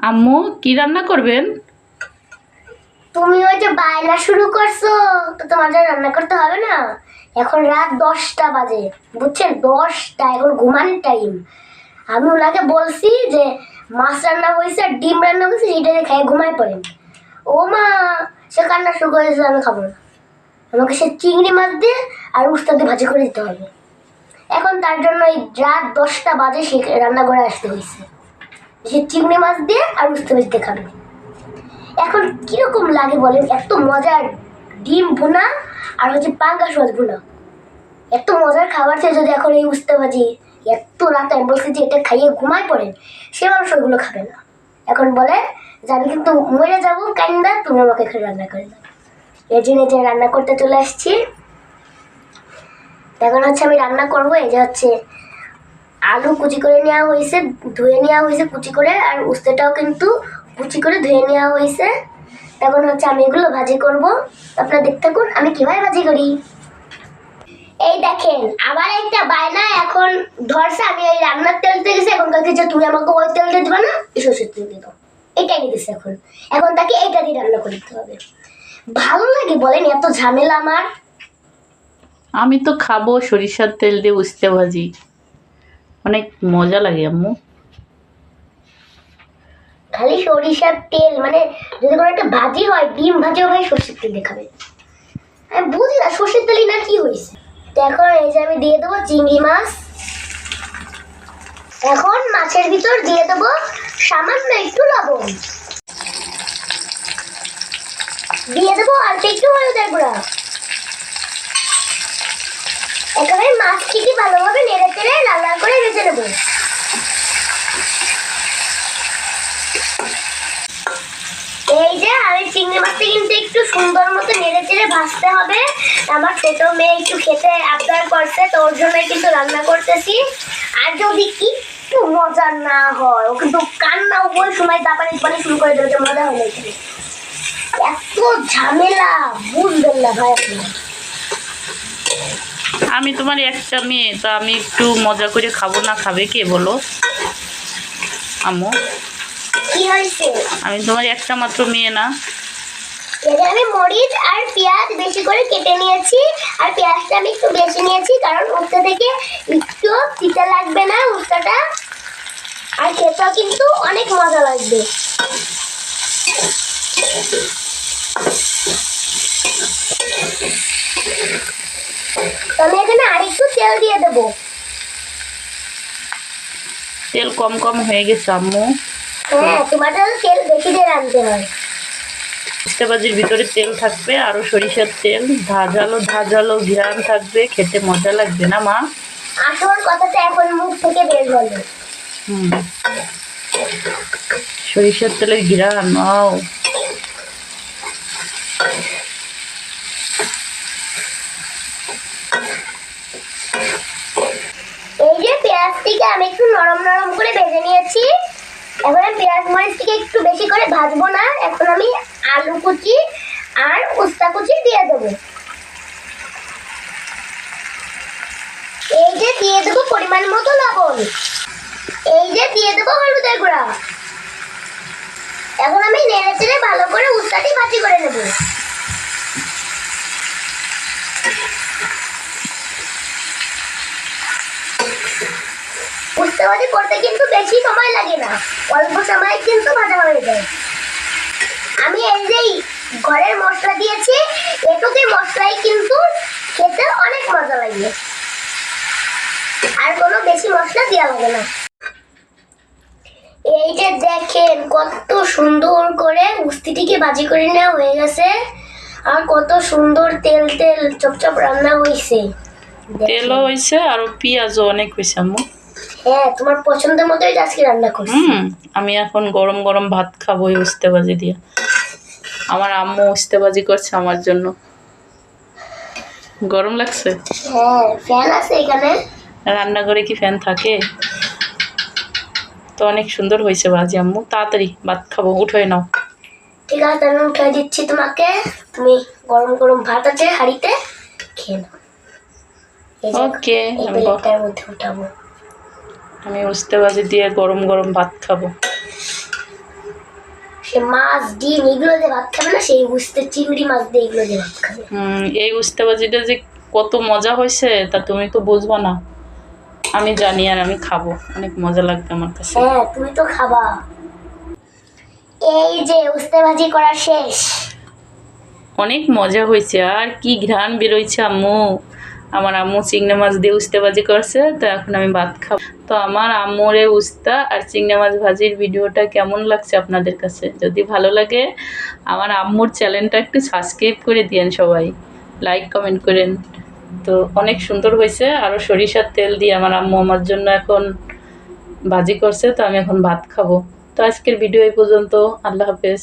আম্মু কি রান্না করবেন? তুমি ওই যে বায়না শুরু করছো, তো তোমার রান্না করতে হবে না? এখন রাত 10টা বাজে, বুঝছেন? 10টা, এখন ঘুমানোর টাইম। আমি ওনাকে বলছি যে মাছ রান্না হয়েছে আর ডিম রান্না হয়েছে, এটা খেয়ে ঘুমাই পড়েন। ও মা, সে কান্না শুরু করেছে আমি খাবো না, আমাকে সে চিংড়ি মাছ দিয়ে আর উস্তা দিয়ে ভাজি করে দিতে হবে। এখন তার জন্য এই রাত 10টা বাজে সে রান্না করে আসতে হয়েছে, সে চিংড়ি মাছ দিয়ে আর উস্তা ভাজি দিয়ে খাবে। এখন কিরকম লাগে বলেন? এত মজার ডিম ভুনা আর হচ্ছে পাঙ্গাস মাছ ভুনা, এত মজার খাবার খেয়ে যদি এখন এই উস্তা ভাজি এত রাতে আমি বলছি যে এটা খাইয়ে ঘুমায় পড়েন, সে মানুষ ওইগুলো খাবে না। এখন বলে যে আমি কিন্তু মরে যাবো কাইন্দা, তুমি আমাকে এখানে রান্না করে দাও। এই জন্য যে রান্না করতে চলে আসছি। এখন হচ্ছে আমি রান্না করবো। এই যে হচ্ছে আলু কুচি করে নেওয়া হয়েছে, ধুয়ে নেওয়া হয়েছে কুচি করে, আর উস্তাটাও কিন্তু কুচি করে ধুয়ে নেওয়া হয়েছে। এখন হচ্ছে আমি এগুলো ভাজি করব, আপনারা দেখতে থাকুন আমি কিভাবে ভাজি করি। এই দেখেন আবার একটা বায়না এখন ধরছে, আমি এই রান্নার তেল দিয়েছি, এখন কাছে যে তুমি আমাকে ওই তেলটা দিবা না, সরষের তেল দিয়ে দাও, এটাই দিতেছে। এখন এখন তাকে এটা দিয়ে রান্না করতে হবে। ভালো লাগে বলেন এত ঝামেলা আমার? আমি তো খাবো সরিষার তেল দিয়ে উস্তে ভাজি, অনেক মজা লাগে আম্মু। খালি সরিষার তেল মানে যদি কোনো একটা ভাজি হয়, ডিম ভাজিও ভাই সরষের তেল দিয়ে খাবে। আমি বুঝি না সরষের তেলই না কি হয়েছে। দেখো এই যে আমি দিয়ে দেবো চিংড়ি মাছ। এখন মাছের ভিতর দিয়ে দেবো সামান্য একটু লবণ, দিয়ে দেবো অল্প একটু হলুদের গুঁড়া। একেবারে মাছটিকে ভালোভাবে নেড়ে চেড়ে লাল লাল করে ভেজে নেবো। এই যে আমি চিংড়ি মাছটা কিন্তু একটু সুন্দর মতো নেড়ে চেড়ে ভাজতে হবে। আমার ছোট মেয়ে একটু খেতে আবদার করছে, তো ওর জন্য কিন্তু রান্না করতেছি। আর যদি একটু মজা না হয়, ও কিন্তু কান্না ওই সময় দাপানি পানি শুরু করে দেবে, মজা হয়ে যাবে। এত ঝামেলা বুঝবেন না ভাই আপনি। আমি তোমার একটা মেয়ে, তো আমি একটু মজা করে খাবো না, খাবে কে বলো আম্মু? কি হয়েছে? আমি তোমার একটা মাত্র মেয়ে না? আমি মরিচ আর পেঁয়াজ বেশি করে কেটে নিয়েছি, আর পেঁয়াজটা আমি একটু বেশি নিয়েছি কারণ উস্তা থেকে একটু তিতা লাগবে না উস্তাটা, আর খেতেও কিন্তু অনেক মজা লাগবে। আমি এখানে আরেকটু তেল দিয়ে দেবো। তেল কম কম হয়ে গেছে আম্মু। হ্যাঁ, তোমার তেল বেশি দিয়ে রাখতে হয়। উস্তে ভাজির ভিতরে তেল থাকবে, আরো সরিষার তেল, ঝাঁঝালো ঝাঁঝালো ঘ্রাণ থাকবে, খেতে মজা লাগবে না মা? আসল কথাটা এখন মুখ থেকে বের হলো। সরিষার তেলের ঘ্রাণ। এই যে পেঁয়াজটিকে আমি একটু নরম নরম করে ভেজে নিয়েছি। এখন আমি পেঁয়াজ মরিচটিকে একটু বেশি করে ভাজবো না, এখন আমি আলু কুচি আর উস্তা কুচি দিয়ে দেবো। এই যে দিয়ে দেবো পরিমাণ মতো লবণ, এই যে দিয়ে দেবো হলুদের গুঁড়া। এখন আমি নেড়ে চেড়ে ভালো করে উস্তাটি ভাজি করে নেব। উস্তা ভাজি করতে কিন্তু বেশি সময় লাগে না, অল্প সময় কিন্তু ভাজা হয়ে যায়। আমি এই যে ঘরের মশলা দিয়েছি, এটুকুই মশলাই কিন্তু খেতে অনেক মজা লাগে, আর কোনো বেশি মশলা দেওয়া লাগে না। এই যে দেখেন কত সুন্দর করে উস্তিটিকে ভাজি করে নেওয়া হয়ে গেছে, আর কত সুন্দর তেল তেল চপচপ রান্না হয়েছে। তেলও হয়েছে আর পেঁয়াজও অনেক হয়েছে আম্মু। হ্যাঁ, তোমার পছন্দের মতোই আজকে রান্না করছি। আমি এখন গরম গরম ভাত খাবো এই উস্তে ভাজি দিয়ে। আমার আম্মু উস্তে ভাজি করছে আমার জন্য। গরম লাগছে? হ্যাঁ, ফ্যান আছে এখানে। রান্নাঘরে কি ফ্যান থাকে? তো অনেক সুন্দর হয়েছে ভাজি আম্মু। তাড়াতাড়ি ভাত খাবো, উঠে নাও। ঠিক আছে, আমি উঠে দিচ্ছি তোমাকে। তুমি গরম গরম ভাত আছে হাঁড়িতে, খেয়ে নাও। ওকে, এই প্লেটটার মধ্যে উঠাবো। আমি উস্তে ভাজি দিয়ে গরম গরম ভাত খাবো। সে মাছ ডিম এগুলো দিয়ে ভাত খাবে না, সেই উস্তে চিংড়ি মাছ দিয়ে এগুলো দিয়ে ভাত খাবে। এই উস্তে ভাজিটা যে কত মজা হয়েছে তা তুমি তো বুঝবা না, আমি জানি আর আমি খাবো, অনেক মজা লাগবে আমার কাছে। হ্যাঁ তুমি তো খাবা। এই যে উস্তে ভাজি করা শেষ। অনেক মজা হয়েছে, আর কি ঘ্রাণ বেরোইছে আম্মু। আমার আম্মু চিংড়ি মাছ দিয়ে উস্তে ভাজি করছে, তো এখন আমি ভাত খাবো। তো আমার আম্মুর এই উস্তা আর চিংড়ি মাছ ভাজির ভিডিওটা কেমন লাগছে আপনাদের কাছে? যদি ভালো লাগে আমার আম্মুর চ্যানেলটা একটু সাবস্ক্রাইব করে দিয়েন সবাই, লাইক কমেন্ট করেন। তো অনেক সুন্দর হয়েছে, আরও সরিষার তেল দিয়ে আমার আম্মু আমার জন্য এখন ভাজি করছে, তো আমি এখন ভাত খাবো। তো আজকের ভিডিও এই পর্যন্ত, আল্লাহ হাফেজ।